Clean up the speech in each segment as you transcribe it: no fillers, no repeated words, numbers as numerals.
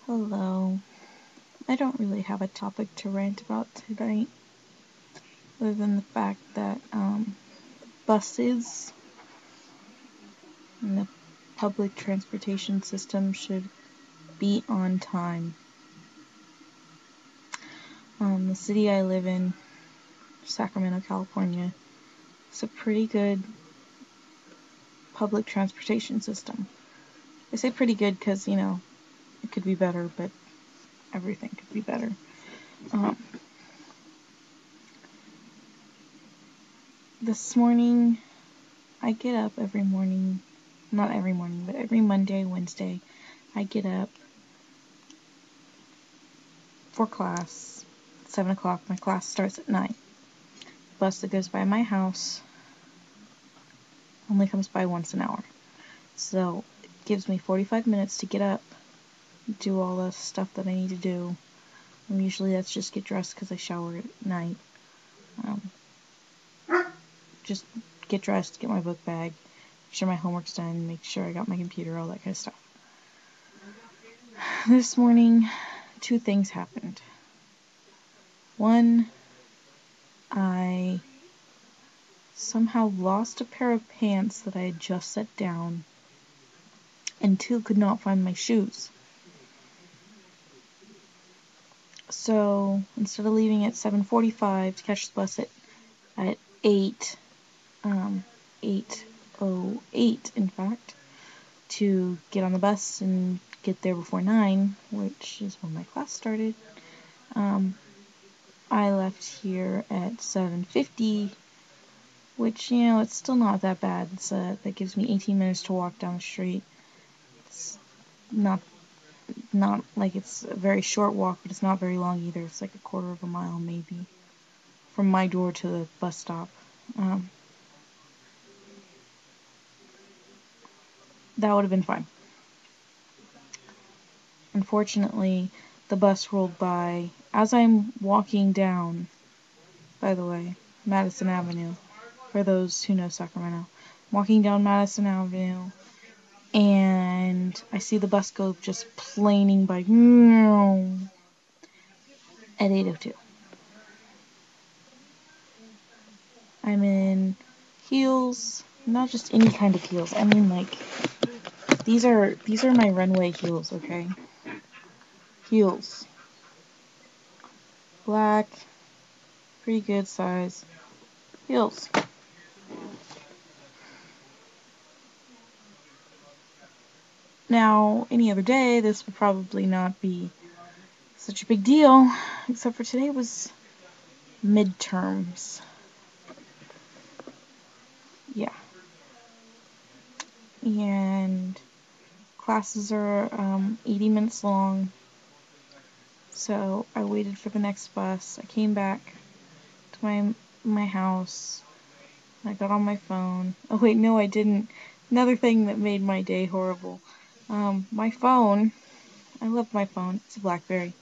Hello. I don't really have a topic to rant about tonight, other than the fact that buses and the public transportation system should be on time. The city I live in, Sacramento, California, is a pretty good public transportation system. I say pretty good because, it could be better, but everything could be better. This morning, I get up every morning, not every morning, but every Monday, Wednesday, I get up for class, 7 o'clock. My class starts at 9. The bus that goes by my house only comes by once an hour. So it gives me 45 minutes to get up, do all the stuff that I need to do. And usually that's just get dressed because I shower at night. Just get dressed, get my book bag, make sure my homework's done, make sure I got my computer, all that kind of stuff. This morning, 2 things happened. One, I somehow lost a pair of pants that I had just set down, and 2, could not find my shoes. So instead of leaving at 7:45 to catch the bus at 8:08 in fact, to get on the bus and get there before 9, which is when my class started, I left here at 7:50, which, it's still not that bad. That gives me 18 minutes to walk down the street. It's not like it's a very short walk, but it's not very long either. It's like a quarter of a mile maybe from my door to the bus stop. That would have been fine. Unfortunately, the bus rolled by as I'm walking down, by the way, Madison Avenue, for those who know Sacramento. I'm walking down Madison Avenue, and I see the bus go just planing by at 8:02. I'm in heels, not just any kind of heels. I mean, like, these are my runway heels, okay? Heels. Black, pretty good size heels. Now, any other day, this would probably not be such a big deal, except for today was midterms. Yeah. And classes are 80 minutes long, so I waited for the next bus. I came back to my house. I got on my phone. Oh wait, no, I didn't. Another thing that made my day horrible. My phone. I love my phone. It's a BlackBerry.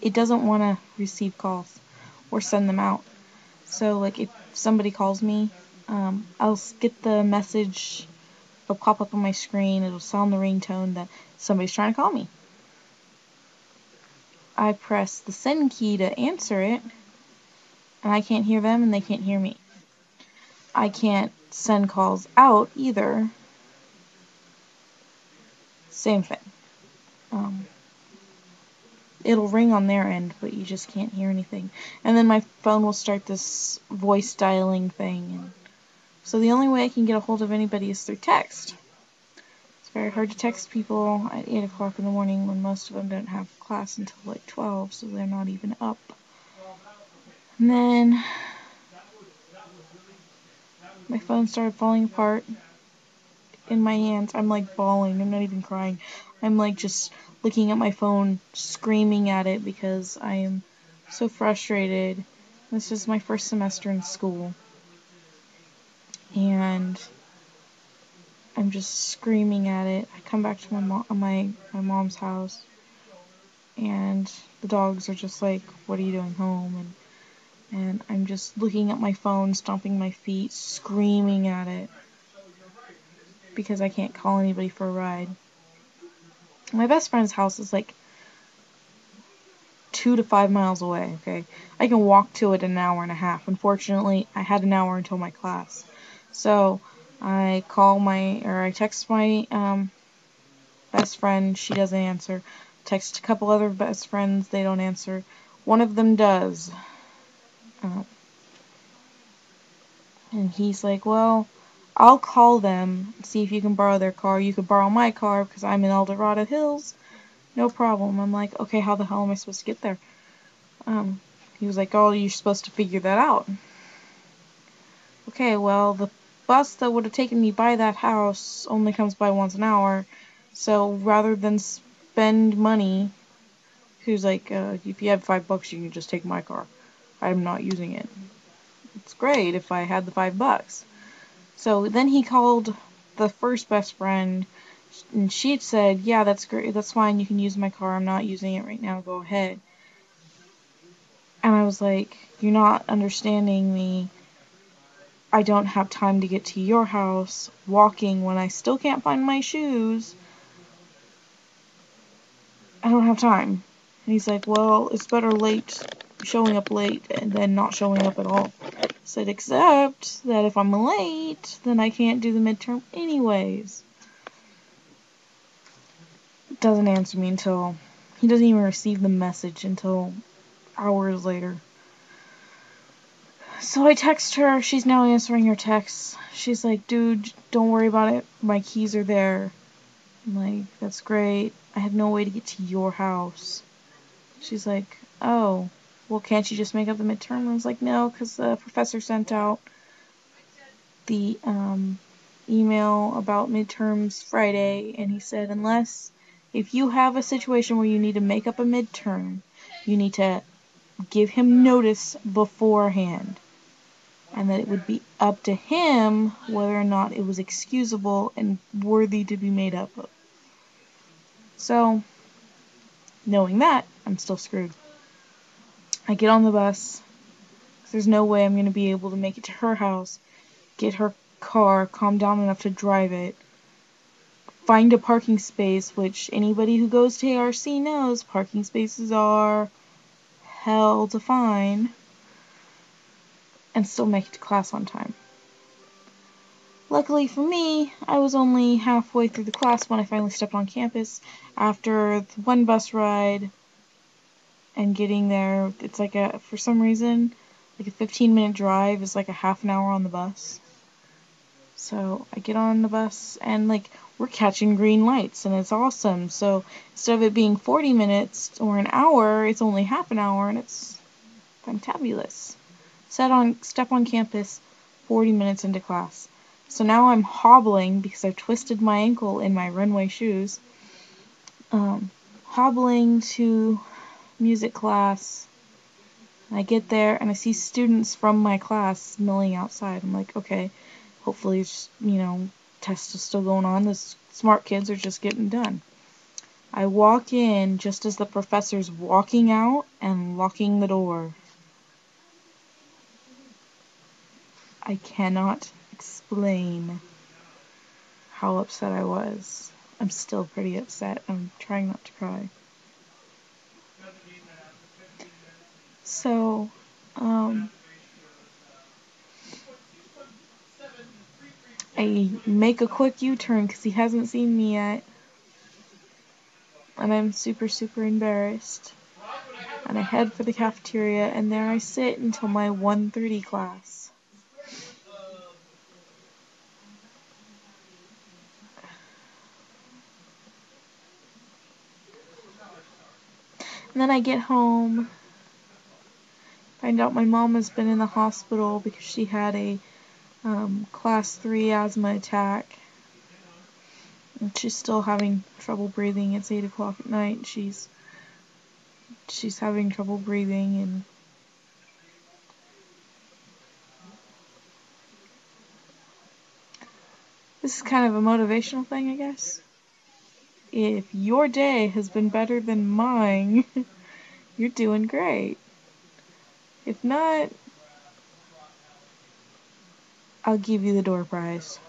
It doesn't want to receive calls or send them out. So, like, if somebody calls me, I'll get the message. It'll pop up on my screen. It'll sound the ringtone that somebody's trying to call me. I press the send key to answer it, and I can't hear them, and they can't hear me. I can't send calls out either. Same thing. It'll ring on their end, but you just can't hear anything. And then my phone will start this voice dialing thing. And so the only way I can get a hold of anybody is through text. It's very hard to text people at 8 o'clock in the morning when most of them don't have class until like 12, so they're not even up. And then my phone started falling apart in my hands. I'm like bawling. I'm not even crying. I'm like just looking at my phone, screaming at it because I am so frustrated. This is my first semester in school, and I'm just screaming at it. I come back to my mom's house, and the dogs are just like, "What are you doing home?" And I'm just looking at my phone, stomping my feet, screaming at it because I can't call anybody for a ride. My best friend's house is like 2 to 5 miles away, okay? I can walk to it in an hour and a half. Unfortunately, I had an hour until my class. So, I text my best friend, she doesn't answer. Text a couple other best friends, they don't answer. One of them does. And he's like, well, I'll call them, see if you can borrow their car. You could borrow my car because I'm in El Dorado Hills. No problem. I'm like, okay, how the hell am I supposed to get there? He was like, oh, you're supposed to figure that out. Okay, well, the bus that would have taken me by that house only comes by once an hour. So rather than spend money, he was like, if you have $5, you can just take my car. I'm not using it. It's great if I had the $5. So then he called the first best friend, and she said, yeah, that's great, that's fine, you can use my car, I'm not using it right now, go ahead. And I was like, you're not understanding me. I don't have time to get to your house walking when I still can't find my shoes. I don't have time. And he's like, well, it's better showing up late than not showing up at all. I said, except that if I'm late, then I can't do the midterm anyways. Doesn't answer me until he doesn't even receive the message until hours later. So I text her. She's now answering her texts. She's like, dude, don't worry about it. My keys are there. I'm like, that's great. I have no way to get to your house. She's like, oh, well, can't you just make up the midterm? I was like, no, because the professor sent out the email about midterms Friday, and he said, if you have a situation where you need to make up a midterm, you need to give him notice beforehand. And that it would be up to him whether or not it was excusable and worthy to be made up of. So, knowing that, I'm still screwed. I get on the bus, because there's no way I'm going to be able to make it to her house, get her car, calm down enough to drive it, find a parking space, which anybody who goes to ARC knows parking spaces are hell to find, and still make it to class on time. Luckily for me, I was only halfway through the class when I finally stepped on campus. After the one bus ride and getting there, it's like for some reason, like a 15-minute drive is like a half an hour on the bus. So I get on the bus and like we're catching green lights and it's awesome. So instead of it being 40 minutes or an hour, it's only half an hour and it's fantabulous. Step on campus 40 minutes into class. So now I'm hobbling because I've twisted my ankle in my runway shoes. Hobbling to music class. I get there and I see students from my class milling outside. I'm like, okay, hopefully, test is still going on. The smart kids are just getting done. I walk in just as the professor's walking out and locking the door. I cannot explain how upset I was. I'm still pretty upset. I'm trying not to cry. So, I make a quick U-turn because he hasn't seen me yet. And I'm super, super embarrassed. And I head for the cafeteria, and there I sit until my 1:30 class. And then I get home, find out my mom has been in the hospital because she had a class 3 asthma attack. And she's still having trouble breathing. It's 8 o'clock at night. She's having trouble breathing, and this is kind of a motivational thing, I guess. If your day has been better than mine, you're doing great. If not, I'll give you the door prize.